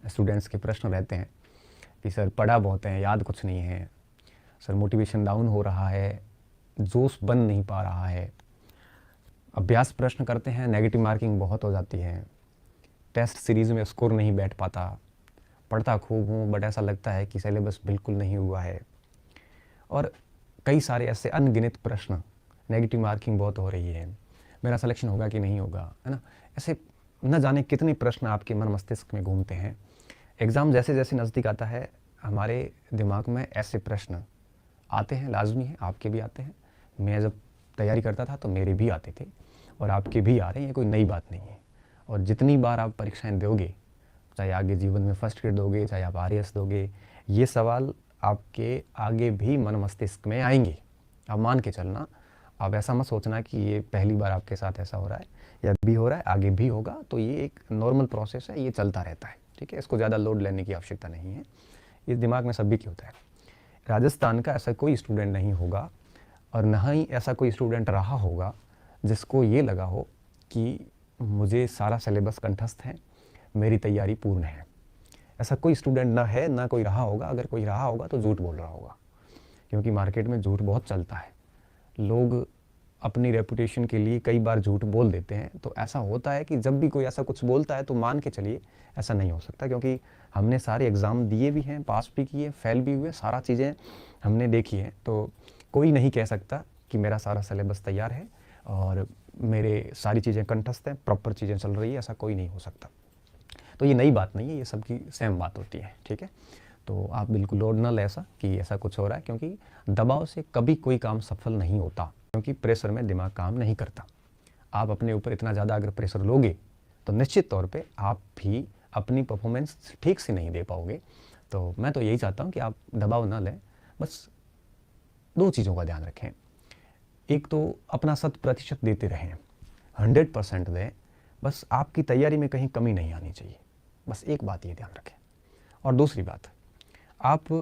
Students के प्रश्न रहते हैं कि सर पढ़ा बहुत है, याद कुछ नहीं है, सर मोटिवेशन डाउन हो रहा है, जोश बन नहीं पा रहा है, अभ्यास प्रश्न करते हैं, नेगेटिव मार्किंग बहुत हो जाती है, टेस्ट सीरीज़ में स्कोर नहीं बैठ पाता, पढ़ता खूब हूँ बट ऐसा लगता है कि सिलेबस बिल्कुल नहीं हुआ है, और कई सारे ऐसे अनगिनत प्रश्न, नेगेटिव मार्किंग बहुत हो रही है, मेरा सिलेक्शन होगा कि नहीं होगा, है ना। ऐसे न जाने कितने प्रश्न आपके मन मस्तिष्क में घूमते हैं। एग्ज़ाम जैसे जैसे नज़दीक आता है हमारे दिमाग में ऐसे प्रश्न आते हैं, लाजमी है, आपके भी आते हैं। मैं जब तैयारी करता था तो मेरे भी आते थे और आपके भी आ रहे हैं, ये कोई नई बात नहीं है। और जितनी बार आप परीक्षाएं दोगे, चाहे आगे जीवन में फर्स्ट ग्रेड दोगे, चाहे आप आरएएस दोगे, ये सवाल आपके आगे भी मन मस्तिष्क में आएंगे। आप मान के चलना, आप ऐसा मत सोचना कि ये पहली बार आपके साथ ऐसा हो रहा है या भी हो रहा है, आगे भी होगा। तो ये एक नॉर्मल प्रोसेस है, ये चलता रहता है, ठीक है। इसको ज़्यादा लोड लेने की आवश्यकता नहीं है, ये दिमाग में सभी की होता है। राजस्थान का ऐसा कोई स्टूडेंट नहीं होगा और ना ही ऐसा कोई स्टूडेंट रहा होगा जिसको ये लगा हो कि मुझे सारा सिलेबस कंठस्थ है, मेरी तैयारी पूर्ण है। ऐसा कोई स्टूडेंट ना है, ना कोई रहा होगा। अगर कोई रहा होगा तो झूठ बोल रहा होगा, क्योंकि मार्केट में झूठ बहुत चलता है। लोग अपनी रेपुटेशन के लिए कई बार झूठ बोल देते हैं। तो ऐसा होता है कि जब भी कोई ऐसा कुछ बोलता है तो मान के चलिए ऐसा नहीं हो सकता, क्योंकि हमने सारे एग्ज़ाम दिए भी हैं, पास भी किए, फेल भी हुए, सारा चीज़ें हमने देखी हैं। तो कोई नहीं कह सकता कि मेरा सारा सिलेबस तैयार है और मेरे सारी चीज़ें कंठस्थ हैं, प्रॉपर चीज़ें चल रही है, ऐसा कोई नहीं हो सकता। तो ये नई बात नहीं है, ये सबकी सेम बात होती है, ठीक है। तो आप बिल्कुल लोड ना ले ऐसा कि ऐसा कुछ हो रहा है, क्योंकि दबाव से कभी कोई काम सफल नहीं होता, क्योंकि प्रेशर में दिमाग काम नहीं करता। आप अपने ऊपर इतना ज़्यादा अगर प्रेशर लोगे तो निश्चित तौर पे आप भी अपनी परफॉर्मेंस ठीक से नहीं दे पाओगे। तो मैं तो यही चाहता हूँ कि आप दबाव ना लें, बस दो चीज़ों का ध्यान रखें। एक तो अपना 100% देते रहें, 100% दें, बस आपकी तैयारी में कहीं कमी नहीं आनी चाहिए, बस एक बात ये ध्यान रखें। और दूसरी बात, आप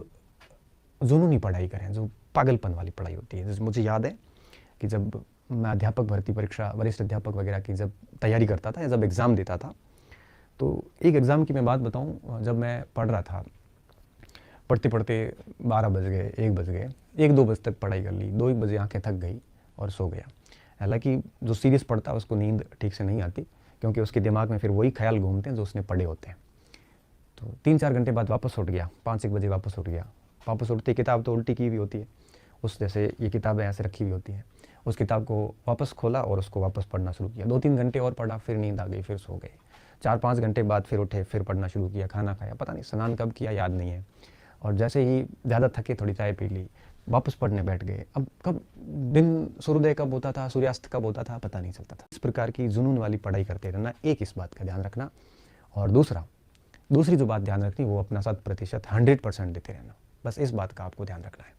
जुनूनी पढ़ाई करें, जो पागलपन वाली पढ़ाई होती है। जैसे मुझे याद है कि जब मैं अध्यापक भर्ती परीक्षा, वरिष्ठ अध्यापक वगैरह की जब तैयारी करता था या जब एग्ज़ाम देता था, तो एक एग्ज़ाम की मैं बात बताऊं, जब मैं पढ़ रहा था, पढ़ते पढ़ते 12 बज गए, 1 बज गए, 1-2 बजे तक पढ़ाई कर ली, 2-1 बजे आंखें थक गई और सो गया। हालांकि जो सीरियस पढ़ता है उसको नींद ठीक से नहीं आती, क्योंकि उसके दिमाग में फिर वही ख्याल घूमते हैं जो उसने पढ़े होते हैं। तो 3-4 घंटे बाद वापस उठ गया, 5-1 बजे वापस उठ गया। वापस उठते किताब तो उल्टी की हुई होती है, उस जैसे ये किताबें ऐसे रखी हुई होती हैं, उस किताब को वापस खोला और उसको वापस पढ़ना शुरू किया। 2-3 घंटे और पढ़ा, फिर नींद आ गई, फिर सो गए। 4-5 घंटे बाद फिर उठे, फिर पढ़ना शुरू किया, खाना खाया, पता नहीं स्नान कब किया याद नहीं है, और जैसे ही ज़्यादा थके थोड़ी चाय पी ली, वापस पढ़ने बैठ गए। अब कब दिन सूर्योदय कब होता था, सूर्यास्त कब होता था, पता नहीं चलता था। इस प्रकार की जुनून वाली पढ़ाई करते रहना, एक इस बात का ध्यान रखना। और दूसरी जो बात ध्यान रखनी, वो अपना 100% 100% देते रहना, बस इस बात का आपको ध्यान रखना है।